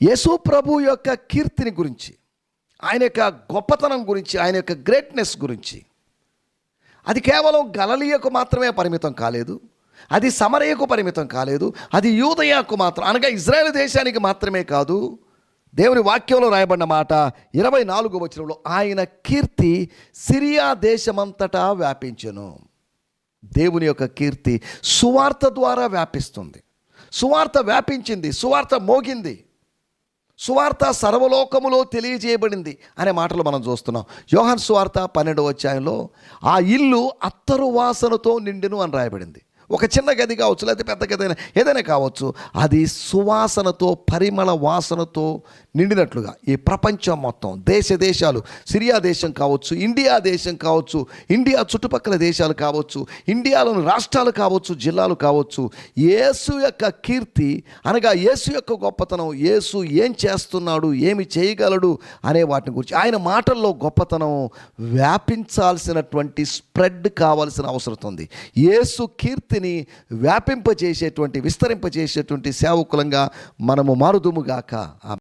యేసు ప్రభు యొక్క కీర్తిని గురించి, ఆయన యొక్క గొప్పతనం గురించి, ఆయన యొక్క గ్రేట్నెస్ గురించి, అది కేవలం గలిలయకు మాత్రమే పరిమితం కాలేదు, అది సమరయకు పరిమితం కాలేదు, అది యూదయకు మాత్రం అనగా ఇజ్రాయేల్ దేశానికి మాత్రమే కాదు. దేవుని వాక్యంలో రాయబడిన మాట 24వ వచనంలో, ఆయన కీర్తి సిరియా దేశమంతటా వ్యాపించెను. దేవుని యొక్క కీర్తి సువార్త ద్వారా వ్యాపిస్తుంది. సువార్త వ్యాపించింది, సువార్త మోగింది, సువార్త సర్వలోకములో తెలియజేయబడింది అనే మాటలు మనం చూస్తున్నాం. యోహాను సువార్త 12వ అధ్యాయంలో ఆ ఇల్లు అత్తరు వాసనతో నిండెను అని రాయబడింది. ఒక చిన్న గది కావచ్చు, లేకపోతే పెద్ద గది ఏదైనా కావచ్చు, అది సువాసనతో, పరిమళ వాసనతో నిండినట్లుగా ఈ ప్రపంచం మొత్తం, దేశాలు, సిరియా దేశం కావచ్చు, ఇండియా దేశం కావచ్చు, ఇండియా చుట్టుపక్కల దేశాలు కావచ్చు, ఇండియాలోని రాష్ట్రాలు కావచ్చు, జిల్లాలు కావచ్చు, యేసు యొక్క కీర్తి అనగా యేసు యొక్క గొప్పతనం, యేసు ఏం చేస్తున్నాడు, ఏమి చేయగలడు అనే వాటిని గురించి, ఆయన మాటల్లో గొప్పతనం వ్యాపించాల్సినటువంటి స్ప్రెడ్ కావాల్సిన అవసరం ఉంది. యేసు కీర్తిని వ్యాపింపచేసేటువంటి, విస్తరింపచేసేటువంటి సేవకులంగా మనము మారుదుముగాక.